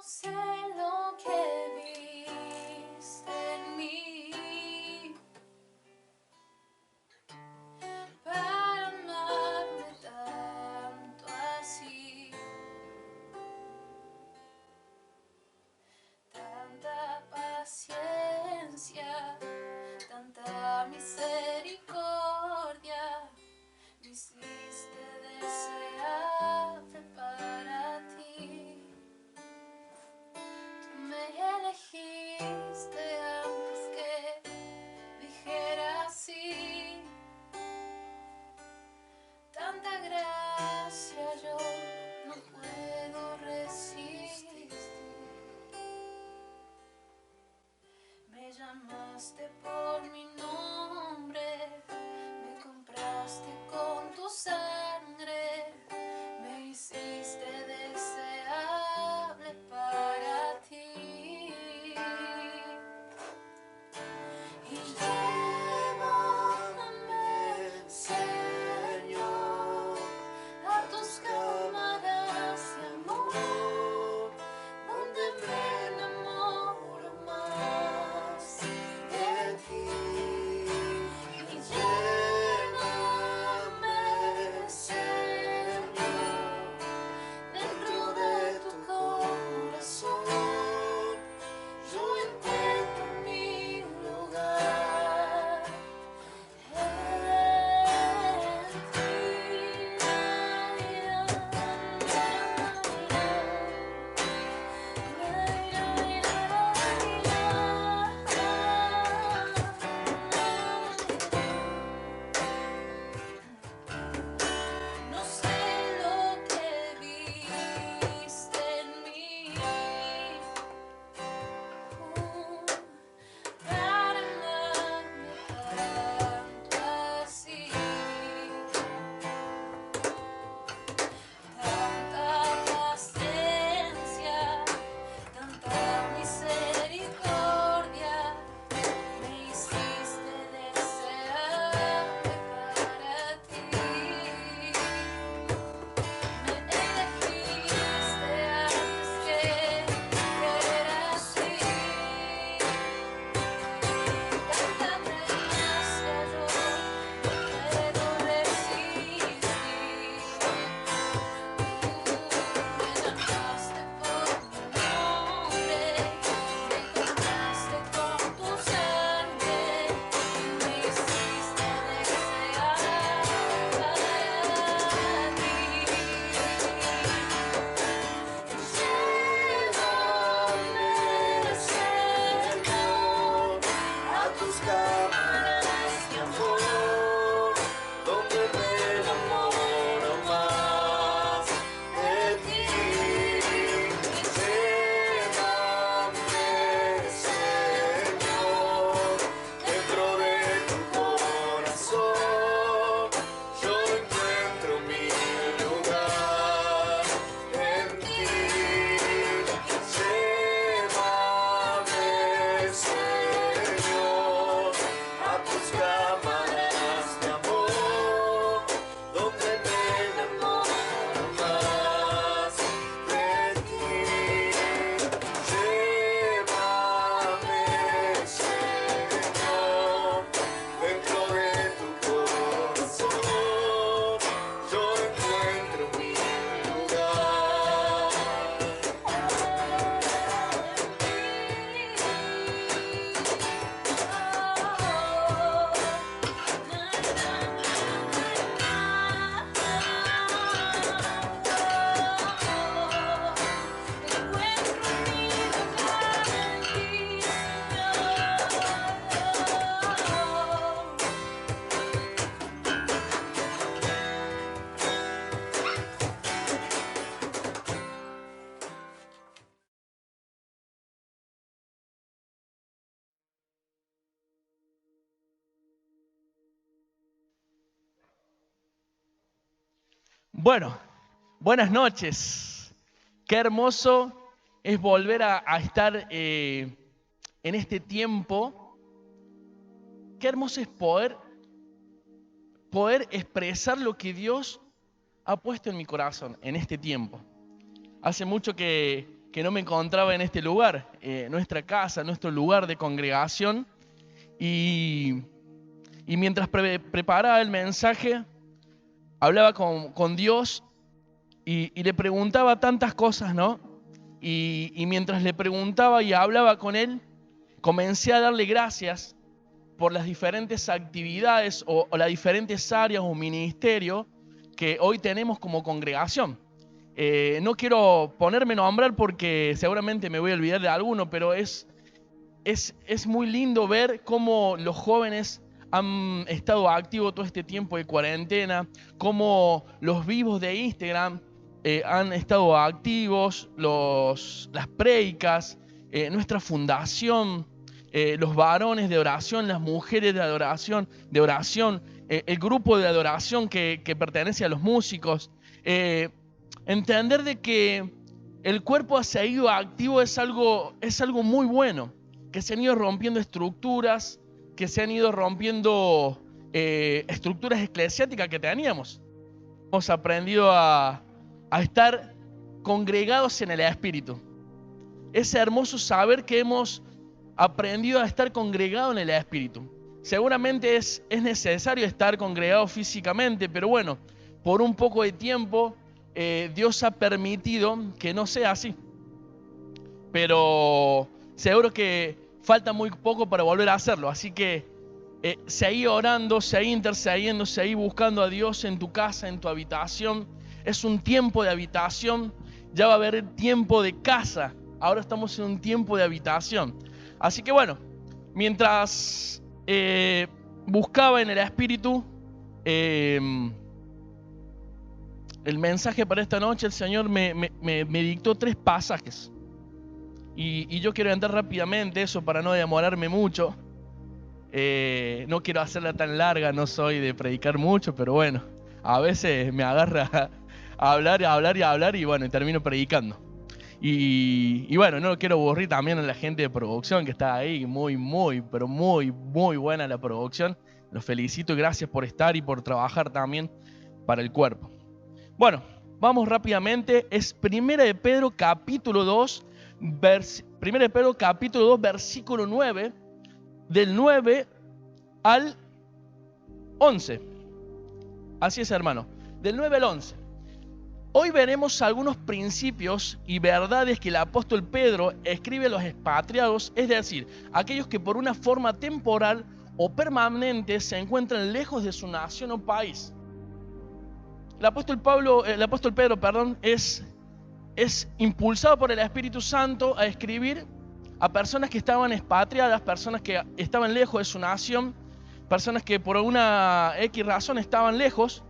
sé lo que viste en mí para amarme tanto así. Tanta paciencia, tanta misericordia, me hiciste deseable para ti. Tú me elegiste antes que dijera sí. Tanta gracia yo no puedo resistir. Me llamaste por mi nombre, me compraste con tu sangre, me hiciste deseable para ti. Y llévame, Señor, a tus cámaras de amor, donde me enamoro más de ti. Y llévame, Señor, dentro de tu corazón. Yo encuentro mi lugar en ti. No sé lo que viste en mí para amarme tanto así. Tanta paciencia, tanta misericordia, me hiciste deseable para ti. Me elegiste antes que dijera sí. Tanta gracia yo no puedo resistir. Me llamaste por mi nombre, me compraste con tu sangre, me hiciste deseable para ti. Llévame, Señor, a tus cámaras de amor, donde me enamoro más de ti. Llévame, Señor, dentro de tu corazón. Yo encuentro mi lugar en ti. Llévame, Señor, a tus cámaras de amor, donde me enamoro más de ti. Llévame, Señor, dentro de tu corazón. Yo encuentro mi lugar Bueno, buenas noches. Qué hermoso es volver a estar en este tiempo. Qué hermoso es poder expresar lo que Dios ha puesto en mi corazón en este tiempo. Hace mucho que que no me encontraba en este lugar, nuestra casa, nuestro lugar de congregación. Y mientras preparaba el mensaje, hablaba con Dios y le preguntaba tantas cosas, ¿no? Y mientras le preguntaba y hablaba con Él, comencé a darle gracias por las diferentes actividades o las diferentes áreas o ministerios que hoy tenemos como congregación. No quiero ponerme a nombrar porque seguramente me voy a olvidar de alguno, pero es muy lindo ver cómo los jóvenes han estado activos todo este tiempo de cuarentena, cómo los vivos de Instagram han estado activos, las prédicas, nuestra fundación, los varones de oración, las mujeres de oración, el grupo de adoración que pertenece a los músicos. Entender de que el cuerpo ha seguido activo es algo muy bueno, que se han ido rompiendo estructuras, que se han ido rompiendo estructuras eclesiásticas que teníamos. Hemos aprendido a estar congregados en el Espíritu. Es hermoso saber que hemos aprendido a estar congregados en el Espíritu. Seguramente es necesario estar congregado físicamente, pero bueno, por un poco de tiempo Dios ha permitido que no sea así. Pero seguro que falta muy poco para volver a hacerlo, así que seguí orando, seguí intercediendo, seguí buscando a Dios en tu casa, en tu habitación. Es un tiempo de habitación, ya va a haber tiempo de casa, ahora estamos en un tiempo de habitación. Así que bueno, mientras buscaba en el Espíritu el mensaje para esta noche, el Señor me dictó 3 pasajes. Y yo quiero entrar rápidamente eso para no demorarme mucho. No quiero hacerla tan larga, no soy de predicar mucho, pero bueno, a veces me agarra a hablar y bueno, termino predicando. Y bueno, no quiero aburrir también a la gente de producción que está ahí, muy buena la producción. Los felicito y gracias por estar y por trabajar también para el cuerpo. Bueno, vamos rápidamente, es 1 de Pedro capítulo 2, 1 de Pedro capítulo 2, versículo 9, del 9 al 11. Así es, hermano, del 9 al 11. Hoy veremos algunos principios y verdades que el apóstol Pedro escribe a los expatriados, es decir, aquellos que por una forma temporal o permanente se encuentran lejos de su nación o país. El apóstol Pedro, es impulsado por el Espíritu Santo a escribir a personas que estaban expatriadas, personas que estaban lejos de su nación, personas que por una X razón estaban lejos,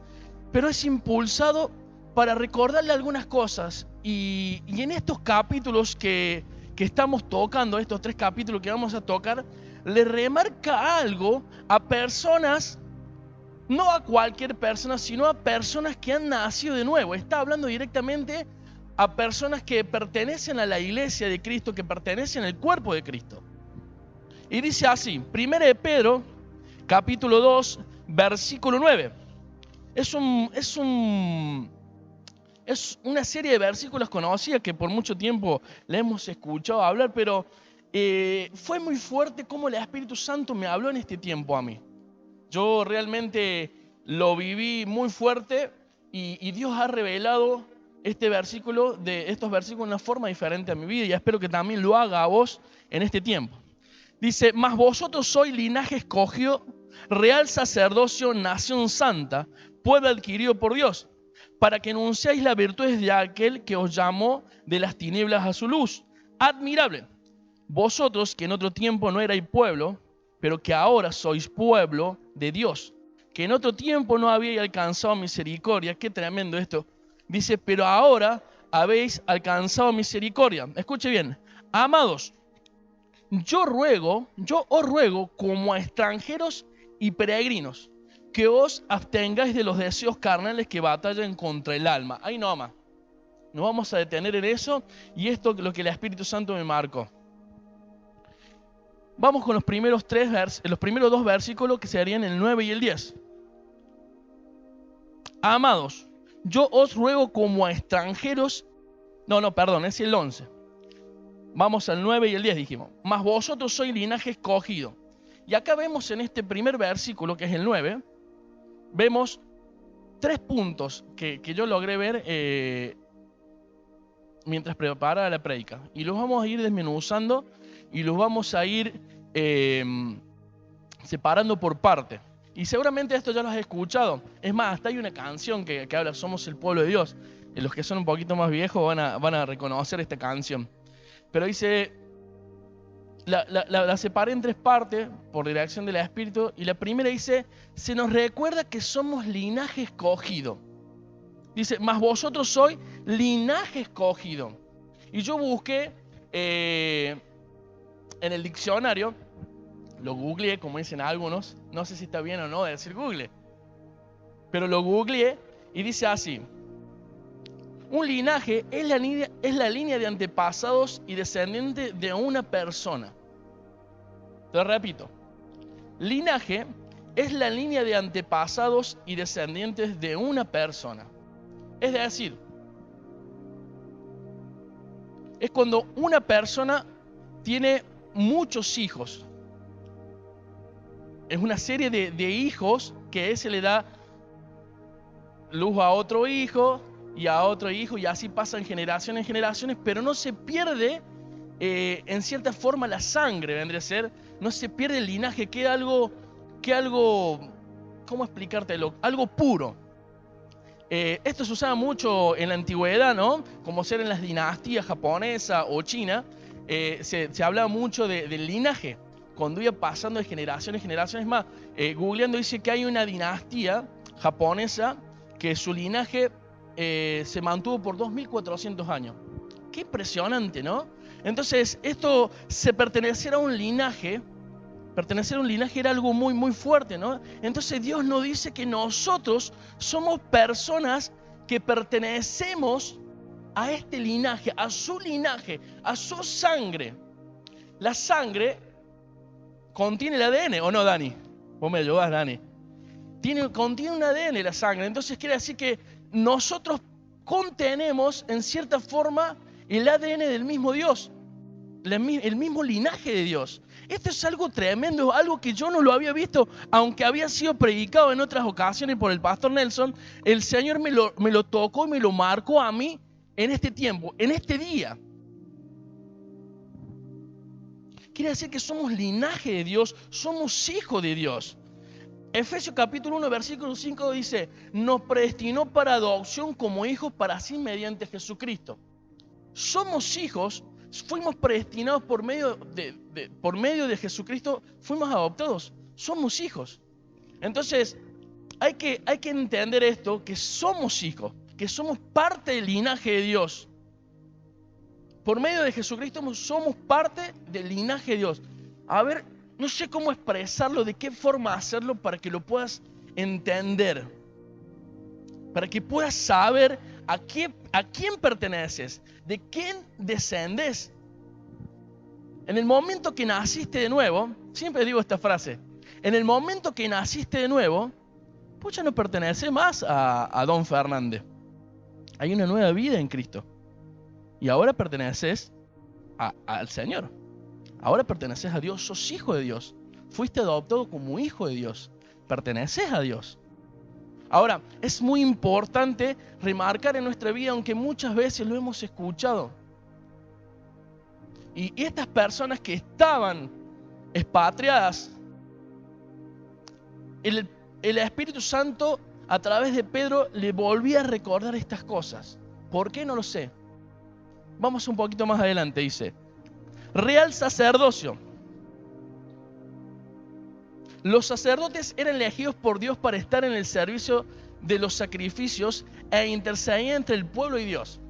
pero es impulsado para recordarle algunas cosas. Y en estos capítulos que estamos tocando, estos 3 capítulos que vamos a tocar, le remarca algo a personas, no a cualquier persona, sino a personas que han nacido de nuevo. Está hablando directamente a personas que pertenecen a la iglesia de Cristo, que pertenecen al cuerpo de Cristo. Y dice así, 1 de Pedro, capítulo 2, versículo 9. Es una serie de versículos conocidas que por mucho tiempo le hemos escuchado hablar, pero fue muy fuerte cómo el Espíritu Santo me habló en este tiempo a mí. Yo realmente lo viví muy fuerte y Dios ha revelado estos versículos de una forma diferente a mi vida y espero que también lo haga a vos en este tiempo. Dice, mas vosotros sois linaje escogido, real sacerdocio, nación santa, pueblo adquirido por Dios, para que anunciéis las virtudes de aquel que os llamó de las tinieblas a su luz. Admirable, vosotros que en otro tiempo no erais pueblo, pero que ahora sois pueblo de Dios, que en otro tiempo no habíais alcanzado misericordia. Qué tremendo esto. Dice, pero ahora habéis alcanzado misericordia. Escuche bien, amados, yo os ruego como a extranjeros y peregrinos, que os abstengáis de los deseos carnales que batallan contra el alma. Ahí nomás. Nos vamos a detener en eso y esto es lo que el Espíritu Santo me marcó. Vamos con los primeros 2 versículos que serían el 9 y el 10. Amados, yo os ruego como a extranjeros. Es el 11. Vamos al 9 y el 10 dijimos. Mas vosotros sois linaje escogido. Y acá vemos en este primer versículo, que es el 9, vemos 3 puntos que yo logré ver mientras preparaba la prédica. Y los vamos a ir desmenuzando y los vamos a ir separando por parte. Y seguramente esto ya lo has escuchado. Es más, hasta hay una canción que habla, somos el pueblo de Dios. Y los que son un poquito más viejos van a reconocer esta canción. Pero dice, la separé en 3 partes por dirección del Espíritu. Y la primera dice, se nos recuerda que somos linaje escogido. Dice, mas vosotros sois linaje escogido. Y yo busqué en el diccionario, lo googleé, como dicen algunos, no sé si está bien o no decir Google, pero lo googleé y dice así: un linaje es la línea de antepasados y descendientes de una persona. Te repito, linaje es la línea de antepasados y descendientes de una persona. Es decir, es cuando una persona tiene muchos hijos. Es una serie de hijos que se le da luz a otro hijo y a otro hijo, y así pasan generaciones en generaciones, pero no se pierde en cierta forma la sangre, vendría a ser, no se pierde el linaje, queda algo, ¿cómo explicártelo? Algo puro. Esto se usaba mucho en la antigüedad, ¿no? Como ser en las dinastías japonesa o china, se hablaba mucho del linaje, cuando iba pasando de generaciones en generaciones más. Googleando dice que hay una dinastía japonesa que su linaje se mantuvo por 2400 años. Qué impresionante, ¿no? Entonces, esto, pertenecer a un linaje era algo muy, muy fuerte, ¿no? Entonces Dios nos dice que nosotros somos personas que pertenecemos a este linaje, a su sangre. La sangre contiene el ADN, ¿o no, Dani? Vos me ayudás, Dani. Contiene un ADN la sangre, entonces quiere decir que nosotros contenemos en cierta forma el ADN del mismo Dios, el mismo linaje de Dios. Esto es algo tremendo, algo que yo no lo había visto, aunque había sido predicado en otras ocasiones por el pastor Nelson. El Señor me lo tocó y me lo marcó a mí en este tiempo, en este día. Quiere decir que somos linaje de Dios, somos hijos de Dios. Efesios capítulo 1, versículo 5 dice, nos predestinó para adopción como hijos para sí mediante Jesucristo. Somos hijos. Fuimos predestinados por medio de Jesucristo, fuimos adoptados, somos hijos. Entonces, hay que entender esto, que somos hijos, que somos parte del linaje de Dios. Por medio de Jesucristo somos parte del linaje de Dios. A ver, no sé cómo expresarlo, de qué forma hacerlo para que lo puedas entender, para que puedas saber a quién perteneces, de quién descendes. En el momento que naciste de nuevo, siempre digo esta frase, en el momento que naciste de nuevo, pues ya no perteneces más a Don Fernández. Hay una nueva vida en Cristo. Y ahora perteneces al Señor. Ahora perteneces a Dios, sos hijo de Dios. Fuiste adoptado como hijo de Dios. Perteneces a Dios. Ahora, es muy importante remarcar en nuestra vida, aunque muchas veces lo hemos escuchado. Y estas personas que estaban expatriadas, el Espíritu Santo a través de Pedro le volvía a recordar estas cosas. ¿Por qué? No lo sé. Vamos un poquito más adelante, dice. Real sacerdocio. Los sacerdotes eran elegidos por Dios para estar en el servicio de los sacrificios e interceder entre el pueblo y Dios.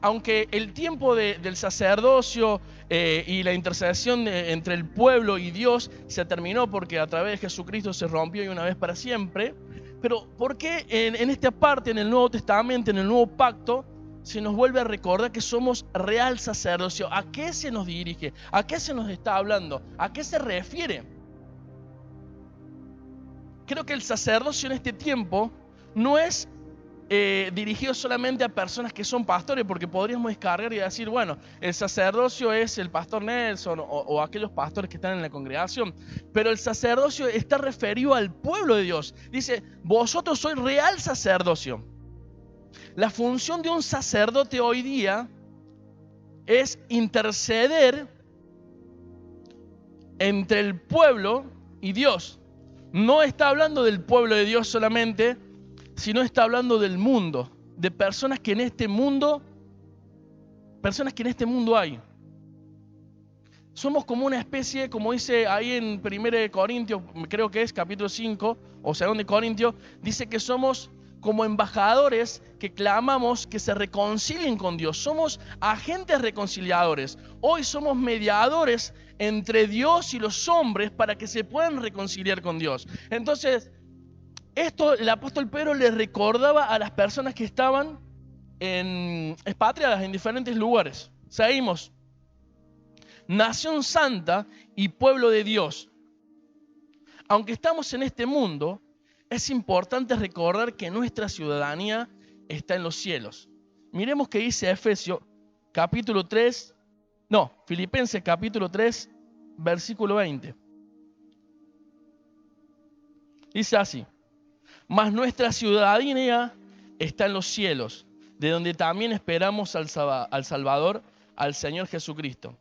Aunque el tiempo del sacerdocio y la intercesión entre el pueblo y Dios se terminó porque a través de Jesucristo se rompió y una vez para siempre, pero ¿por qué en esta parte, en el Nuevo Testamento, en el Nuevo Pacto, se nos vuelve a recordar que somos real sacerdocio? ¿A qué se nos dirige? ¿A qué se nos está hablando? ¿A qué se refiere? Creo que el sacerdocio en este tiempo no es dirigido solamente a personas que son pastores, porque podríamos descargar y decir, bueno, el sacerdocio es el pastor Nelson o aquellos pastores que están en la congregación, pero el sacerdocio está referido al pueblo de Dios. Dice, vosotros sois real sacerdocio. La función de un sacerdote hoy día es interceder entre el pueblo y Dios. No está hablando del pueblo de Dios solamente, sino está hablando del mundo, de personas que en este mundo hay. Somos como una especie, como dice ahí en 1 Corintios, creo que es capítulo 5, o 2 Corintios, dice que somos como embajadores que clamamos que se reconcilien con Dios. Somos agentes reconciliadores. Hoy somos mediadores entre Dios y los hombres para que se puedan reconciliar con Dios. Entonces, esto el apóstol Pedro le recordaba a las personas que estaban expatriadas en diferentes lugares. Seguimos. Nación santa y pueblo de Dios. Aunque estamos en este mundo, es importante recordar que nuestra ciudadanía está en los cielos. Miremos qué dice Filipenses capítulo 3, versículo 20. Dice así: mas nuestra ciudadanía está en los cielos, de donde también esperamos al Salvador, al Señor Jesucristo.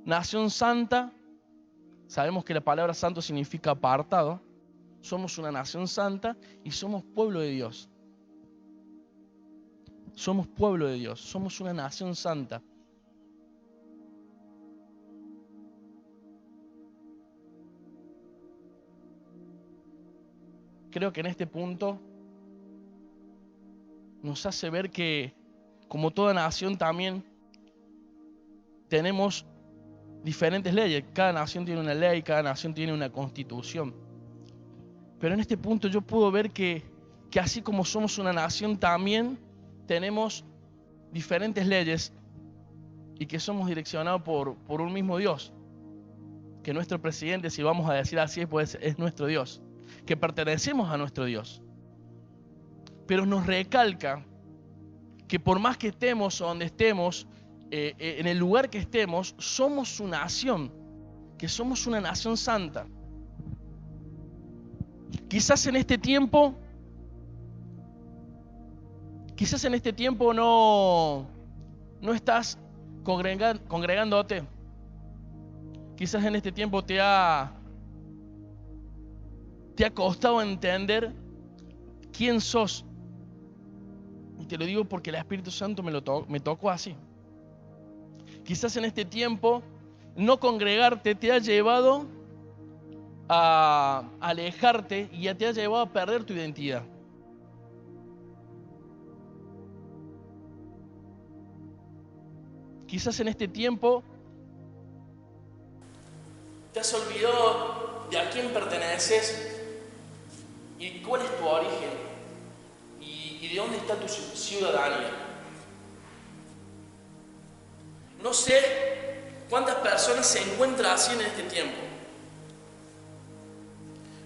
Nación santa, sabemos que la palabra santo significa apartado. Somos una nación santa y somos pueblo de Dios. Somos pueblo de Dios, somos una nación santa. Creo que en este punto nos hace ver que, como toda nación, también tenemos diferentes leyes. Cada nación tiene una ley, cada nación tiene una constitución. Pero en este punto yo puedo ver que así como somos una nación, también tenemos diferentes leyes y que somos direccionados por un mismo Dios. Que nuestro presidente, si vamos a decir así, pues es nuestro Dios. Que pertenecemos a nuestro Dios. Pero nos recalca que por más que estemos o donde estemos, en el lugar que estemos, somos su nación, que somos una nación santa. Quizás en este tiempo no estás congregándote. Quizás en este tiempo te ha costado entender quién sos. Y te lo digo porque el Espíritu Santo me tocó así. Quizás en este tiempo no congregarte te ha llevado a alejarte y ya te ha llevado a perder tu identidad. Quizás en este tiempo te has olvidado de a quién perteneces y cuál es tu origen y de dónde está tu ciudadanía. No sé cuántas personas se encuentran así en este tiempo.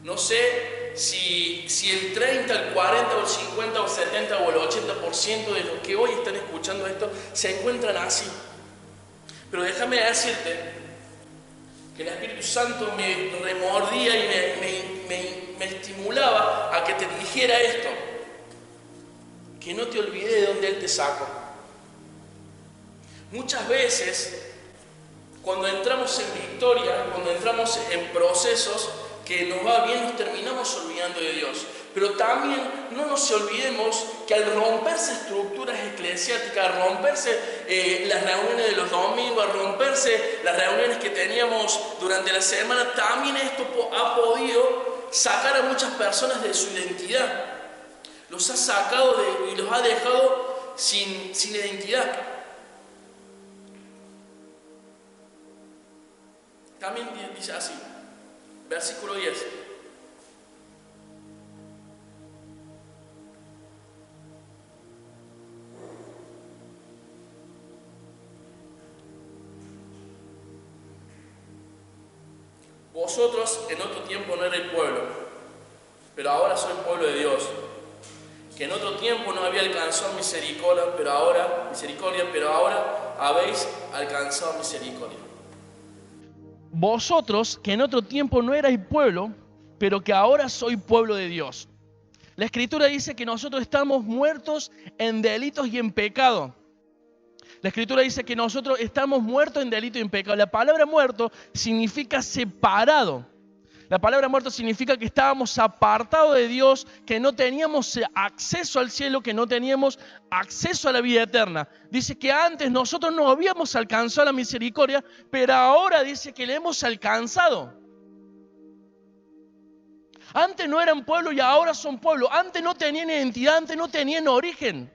No sé si el 30, el 40, o el 50, o el 70 o el 80% de los que hoy están escuchando esto se encuentran así. Pero déjame decirte que el Espíritu Santo me remordía y me estimulaba a que te dijera esto. Que no te olvides de dónde Él te sacó. Muchas veces, cuando entramos en victoria, cuando entramos en procesos que nos va bien, nos terminamos olvidando de Dios. Pero también no nos olvidemos que al romperse estructuras eclesiásticas, al romperse las reuniones de los domingos, al romperse las reuniones que teníamos durante la semana, también esto ha podido sacar a muchas personas de su identidad. Los ha sacado y los ha dejado sin identidad. También dice así, versículo 10. Vosotros en otro tiempo no erais pueblo, pero ahora sois pueblo de Dios. que en otro tiempo no había alcanzado misericordia, pero ahora habéis alcanzado misericordia. Vosotros, que en otro tiempo no erais pueblo, pero que ahora sois pueblo de Dios. La Escritura dice que nosotros estamos muertos en delitos y en pecado. La Escritura dice que nosotros estamos muertos en delito y en pecado. La palabra muerto significa separado. La palabra muerto significa que estábamos apartados de Dios, que no teníamos acceso al cielo, que no teníamos acceso a la vida eterna. Dice que antes nosotros no habíamos alcanzado la misericordia, pero ahora dice que le hemos alcanzado. Antes no eran pueblo y ahora son pueblo. Antes no tenían identidad, antes no tenían origen.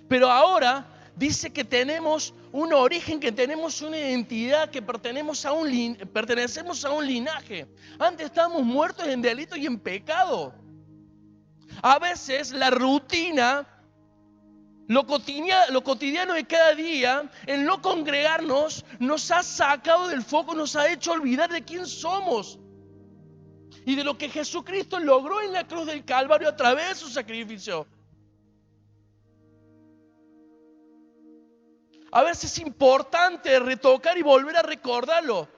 Pero ahora dice que tenemos un origen, que tenemos una identidad, que pertenecemos a un linaje. Antes estábamos muertos en delito y en pecado. A veces la rutina, lo cotidiano de cada día, el no congregarnos, nos ha sacado del foco, nos ha hecho olvidar de quién somos y de lo que Jesucristo logró en la cruz del Calvario a través de su sacrificio. A veces es importante retocar y volver a recordarlo.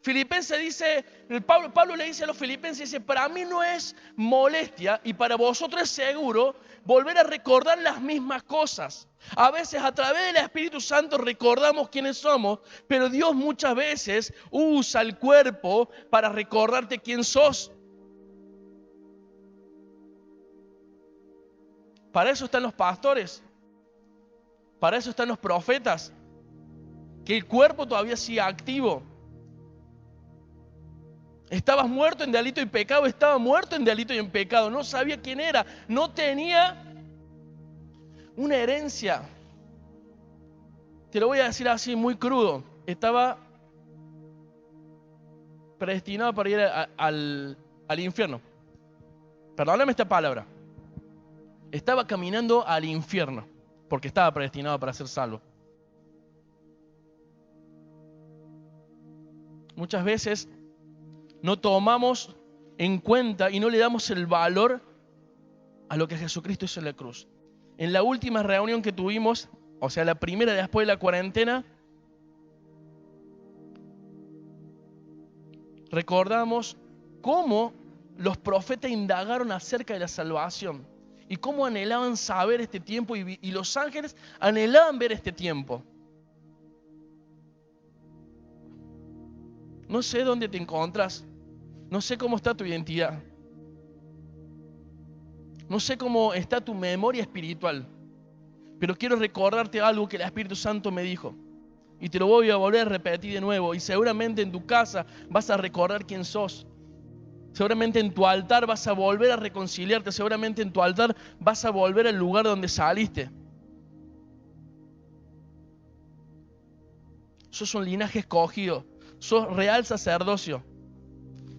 Filipenses dice, Pablo le dice a los filipenses, dice, para mí no es molestia y para vosotros es seguro volver a recordar las mismas cosas. A veces a través del Espíritu Santo recordamos quiénes somos, pero Dios muchas veces usa el cuerpo para recordarte quién sos. Para eso están los pastores. Para eso están los profetas, que el cuerpo todavía siga activo. Estabas muerto en delito y pecado, estaba muerto en delito y en pecado, no sabía quién era, no tenía una herencia. Te lo voy a decir así muy crudo, estaba predestinado para ir al infierno. Perdóname esta palabra. Estaba caminando al infierno, porque estaba predestinado para ser salvo. Muchas veces no tomamos en cuenta y no le damos el valor a lo que Jesucristo hizo en la cruz. En la última reunión que tuvimos, o sea, la primera después de la cuarentena, recordamos cómo los profetas indagaron acerca de la salvación y cómo anhelaban saber este tiempo y los ángeles anhelaban ver este tiempo. No sé dónde te encuentras, no sé cómo está tu identidad, no sé cómo está tu memoria espiritual, pero quiero recordarte algo que el Espíritu Santo me dijo. Y te lo voy a volver a repetir de nuevo. Y seguramente en tu casa vas a recordar quién sos. Seguramente en tu altar vas a volver a reconciliarte. Seguramente en tu altar vas a volver al lugar donde saliste. Sos un linaje escogido. Sos real sacerdocio.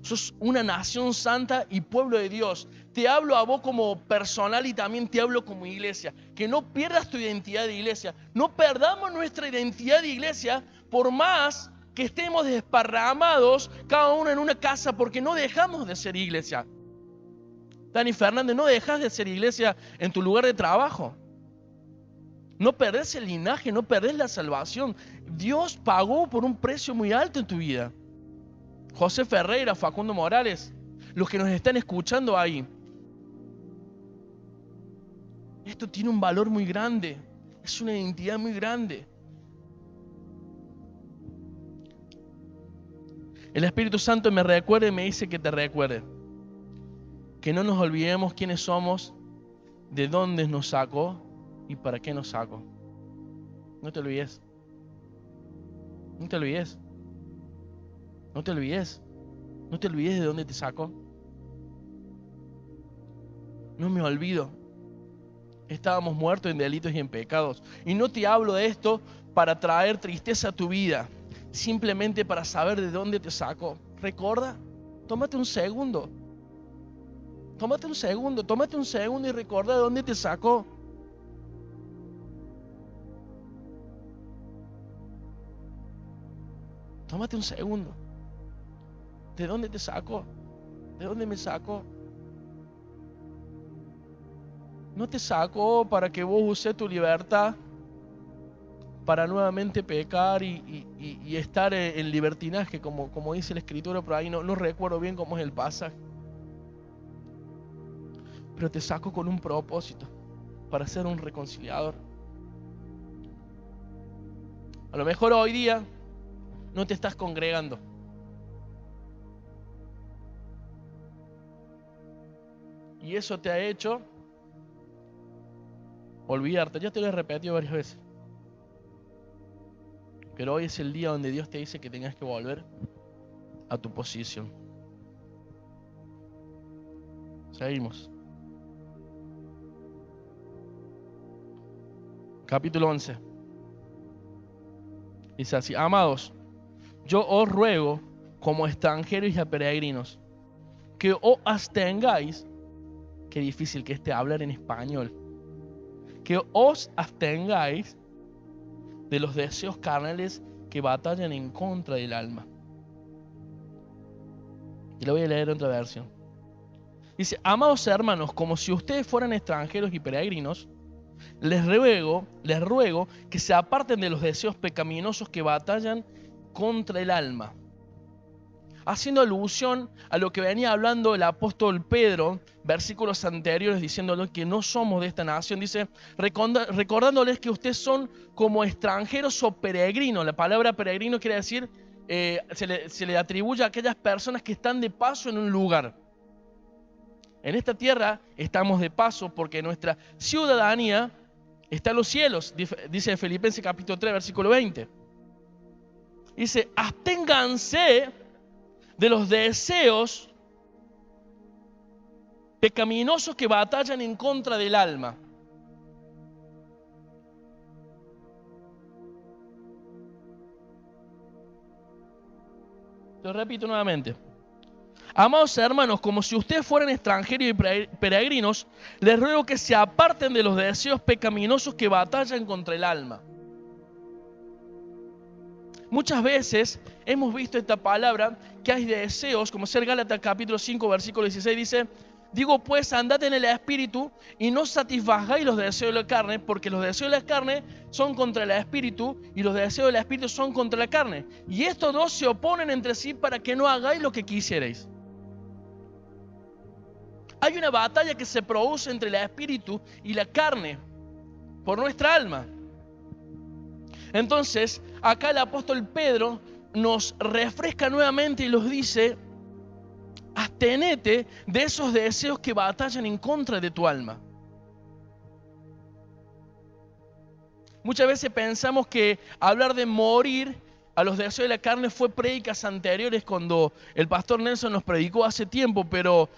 Sos una nación santa y pueblo de Dios. Te hablo a vos como personal y también te hablo como iglesia. Que no pierdas tu identidad de iglesia. No perdamos nuestra identidad de iglesia por más que estemos desparramados cada uno en una casa, porque no dejamos de ser iglesia. Dani Fernández, no dejas de ser iglesia en tu lugar de trabajo. No perdés el linaje, no perdés la salvación. Dios pagó por un precio muy alto en tu vida. José Ferreira, Facundo Morales, los que nos están escuchando ahí. Esto tiene un valor muy grande, es una identidad muy grande. El Espíritu Santo me recuerda y me dice que te recuerde. Que no nos olvidemos quiénes somos, de dónde nos sacó y para qué nos sacó. No te olvides. No te olvides. No te olvides. No te olvides de dónde te sacó. No me olvido. Estábamos muertos en delitos y en pecados. Y no te hablo de esto para traer tristeza a tu vida. Simplemente para saber de dónde te sacó. Recuerda. Tómate un segundo. Tómate un segundo y recuerda de dónde te sacó. Tómate un segundo. ¿De dónde te sacó? ¿De dónde me sacó? no te sacó para que vos uses tu libertad para nuevamente pecar y estar en libertinaje, como dice la escritura por ahí. No recuerdo bien cómo es el pasaje. Pero te sacó con un propósito, para ser un reconciliador. A lo mejor hoy día no te estás congregando. Y eso te ha hecho olvidarte. Ya te lo he repetido varias veces. Pero hoy es el día donde Dios te dice que tengas que volver a tu posición. Seguimos. Capítulo 11. Dice así: amados, yo os ruego, como extranjeros y peregrinos, que os abstengáis. Qué difícil que hablar en español. Que os abstengáis de los deseos carnales que batallan en contra del alma. Y lo voy a leer en otra versión. Dice: amados hermanos, como si ustedes fueran extranjeros y peregrinos, les ruego que se aparten de los deseos pecaminosos que batallan contra el alma. Haciendo alusión a lo que venía hablando el apóstol Pedro, versículos anteriores, diciéndole que no somos de esta nación. Dice, recordándoles que ustedes son como extranjeros o peregrinos. La palabra peregrino quiere decir, se le atribuye a aquellas personas que están de paso en un lugar. En esta tierra estamos de paso porque nuestra ciudadanía está en los cielos, dice Filipenses capítulo 3, versículo 20. Dice, absténganse de los deseos pecaminosos que batallan en contra del alma. Lo repito nuevamente. Amados hermanos, como si ustedes fueran extranjeros y peregrinos, les ruego que se aparten de los deseos pecaminosos que batallan contra el alma. Muchas veces hemos visto esta palabra, que hay deseos, como ser Gálatas capítulo 5, versículo 16, dice, digo pues, andad en el espíritu y no satisfagáis los deseos de la carne, porque los deseos de la carne son contra el espíritu y los deseos del espíritu son contra la carne. Y estos dos se oponen entre sí para que no hagáis lo que quisierais. Hay una batalla que se produce entre el espíritu y la carne por nuestra alma. Entonces, acá el apóstol Pedro nos refresca nuevamente y nos dice, abstenete de esos deseos que batallan en contra de tu alma. Muchas veces pensamos que hablar de morir a los deseos de la carne fue prédicas anteriores cuando el pastor Nelson nos predicó hace tiempo, pero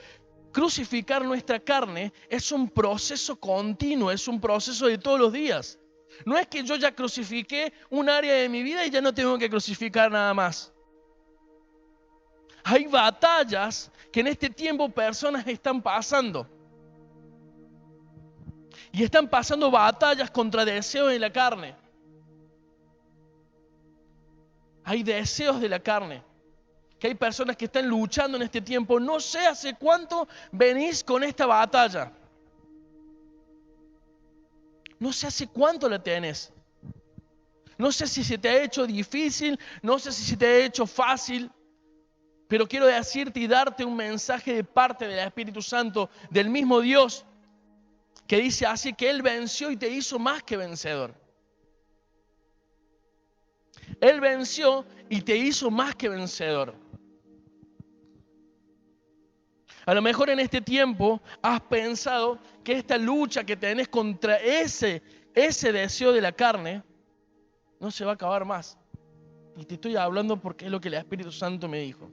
crucificar nuestra carne es un proceso continuo, es un proceso de todos los días. No es que yo ya crucifiqué un área de mi vida y ya no tengo que crucificar nada más. Hay batallas que en este tiempo personas están pasando. Y están pasando batallas contra deseos de la carne. Hay deseos de la carne. Que hay personas que están luchando en este tiempo. No sé hace cuánto venís con esta batalla. No sé hace cuánto la tenés. No sé si se te ha hecho difícil, no sé si se te ha hecho fácil, pero quiero decirte y darte un mensaje de parte del Espíritu Santo, del mismo Dios, que dice así, que Él venció y te hizo más que vencedor. Él venció y te hizo más que vencedor. A lo mejor en este tiempo has pensado que esta lucha que tenés contra ese deseo de la carne no se va a acabar más. Y te estoy hablando porque es lo que el Espíritu Santo me dijo.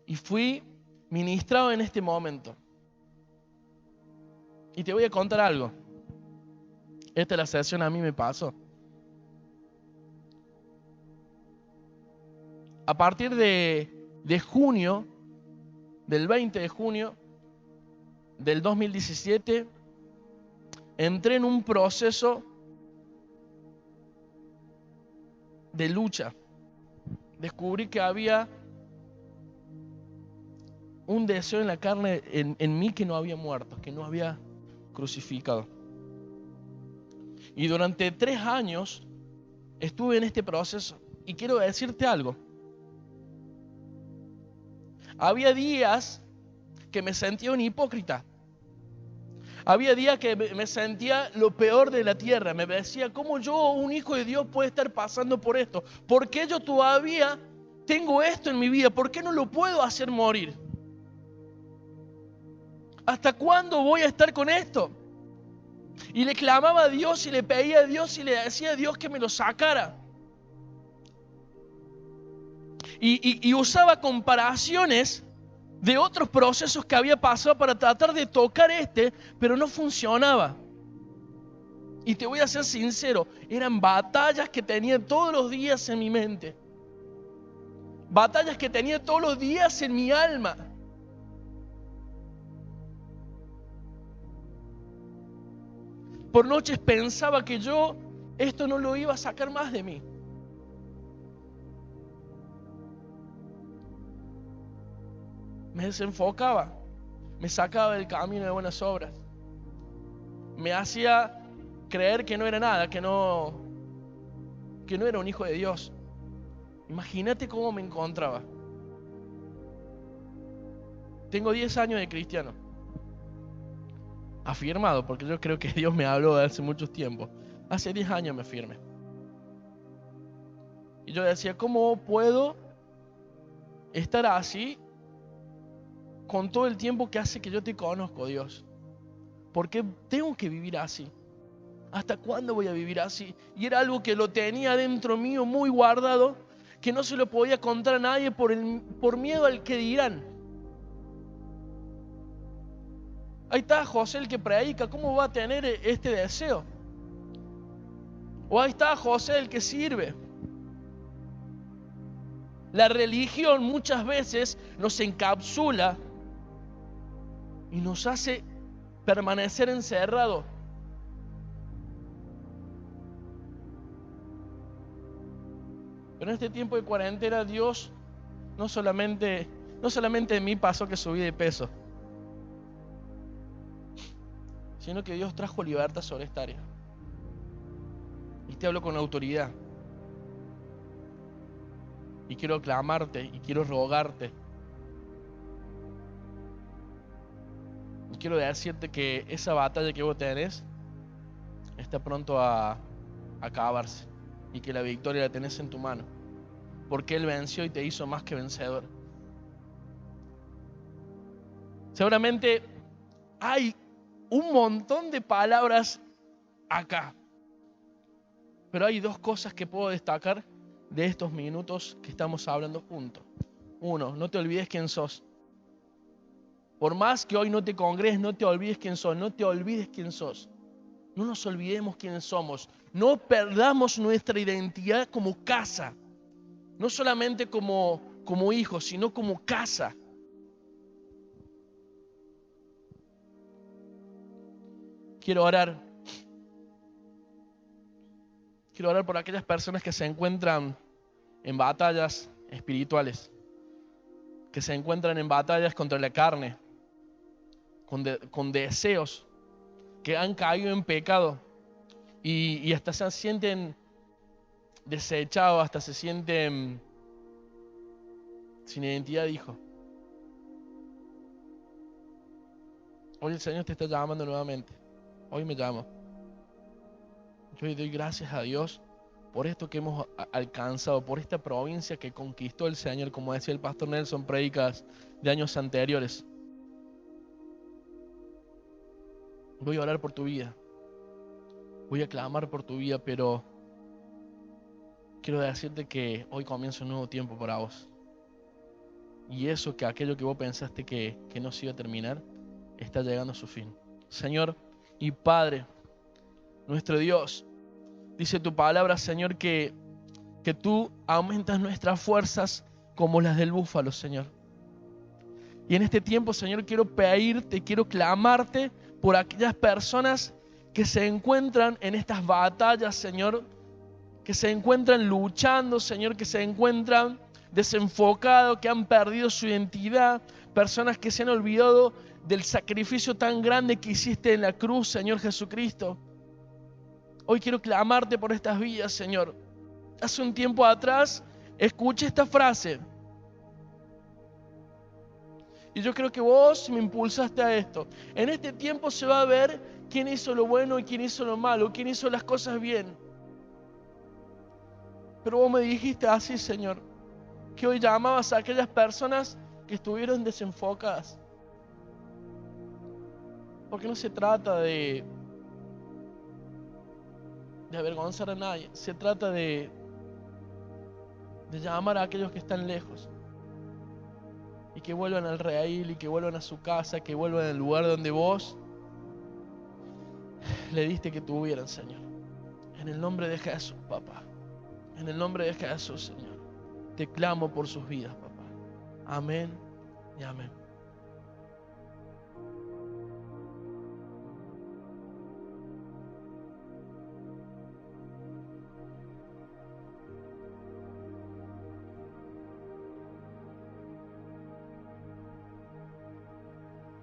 Y fui ministrado en este momento. Y te voy a contar algo. Esta es la sesión a mí me pasó. A partir de junio, del 20 de junio del 2017, entré en un proceso de lucha. Descubrí que había un deseo en la carne en mí que no había muerto, que no había crucificado. Y durante 3 años estuve en este proceso. Y quiero decirte algo. Había días que me sentía un hipócrita. Había días que me sentía lo peor de la tierra. Me decía, ¿cómo yo, un hijo de Dios, puede estar pasando por esto? ¿Por qué yo todavía tengo esto en mi vida? ¿Por qué no lo puedo hacer morir? ¿Hasta cuándo voy a estar con esto? Y le clamaba a Dios y le pedía a Dios y le decía a Dios que me lo sacara. Y usaba comparaciones de otros procesos que había pasado para tratar de tocar pero no funcionaba. Y te voy a ser sincero, eran batallas que tenía todos los días en mi mente. Batallas que tenía todos los días en mi alma. Por noches pensaba que yo esto no lo iba a sacar más de mí. Me desenfocaba, me sacaba del camino de buenas obras. Me hacía creer que no era nada, que no era un hijo de Dios. Imagínate cómo me encontraba. Tengo 10 años de cristiano. Afirmado, porque yo creo que Dios me habló de hace mucho tiempo. Hace 10 años me afirmé. Y yo decía, ¿cómo puedo estar así con todo el tiempo que hace que yo te conozco, Dios? ¿Por qué tengo que vivir así? ¿Hasta cuándo voy a vivir así? Y era algo que lo tenía dentro mío muy guardado, que no se lo podía contar a nadie por miedo al que dirán. Ahí está José el que predica, ¿cómo va a tener este deseo? O ahí está José el que sirve. La religión muchas veces nos encapsula y nos hace permanecer encerrados. Pero en este tiempo de cuarentena Dios no solamente en mí pasó que subí de peso, sino que Dios trajo libertad sobre esta área. Y te hablo con autoridad. Y quiero clamarte y quiero rogarte. Y quiero decirte que esa batalla que vos tenés está pronto a acabarse. Y que la victoria la tenés en tu mano. Porque Él venció y te hizo más que vencedor. Seguramente hay un montón de palabras acá. Pero hay 2 cosas que puedo destacar de estos minutos que estamos hablando juntos. 1, no te olvides quién sos. Por más que hoy no te congregues, no te olvides quién sos. No te olvides quién sos. No nos olvidemos quiénes somos. No perdamos nuestra identidad como casa. No solamente como hijos, sino como casa. Quiero orar. Quiero orar por aquellas personas que se encuentran en batallas espirituales. Que se encuentran en batallas contra la carne. Con deseos. Que han caído en pecado. Y hasta se sienten desechados, hasta se sienten sin identidad de hijo. Hoy el Señor te está llamando nuevamente. Hoy me llama. Yo le doy gracias a Dios por esto que hemos alcanzado, por esta provincia que conquistó el Señor, como decía el pastor Nelson, prédicas de años anteriores. Voy a orar por tu vida. Voy a clamar por tu vida, pero quiero decirte que hoy comienza un nuevo tiempo para vos. Y eso, que aquello que vos pensaste que no se iba a terminar, está llegando a su fin. Señor y Padre, nuestro Dios, dice tu palabra, Señor, que tú aumentas nuestras fuerzas como las del búfalo, Señor. Y en este tiempo, Señor, quiero pedirte, quiero clamarte por aquellas personas que se encuentran en estas batallas, Señor, que se encuentran luchando, Señor, que se encuentran desenfocados, que han perdido su identidad. Personas que se han olvidado del sacrificio tan grande que hiciste en la cruz, Señor Jesucristo. Hoy quiero clamarte por estas vidas, Señor. Hace un tiempo atrás escuché esta frase. Y yo creo que vos me impulsaste a esto. En este tiempo se va a ver quién hizo lo bueno y quién hizo lo malo, quién hizo las cosas bien. Pero vos me dijiste así, Señor, que hoy llamabas a aquellas personas que estuvieron desenfocadas. Porque no se trata de avergonzar a nadie, se trata de llamar a aquellos que están lejos y que vuelvan al redil y que vuelvan a su casa, que vuelvan al lugar donde vos le diste que tuvieran, Señor. En el nombre de Jesús, papá. En el nombre de Jesús, Señor. Te clamo por sus vidas, papá. Amén y amén.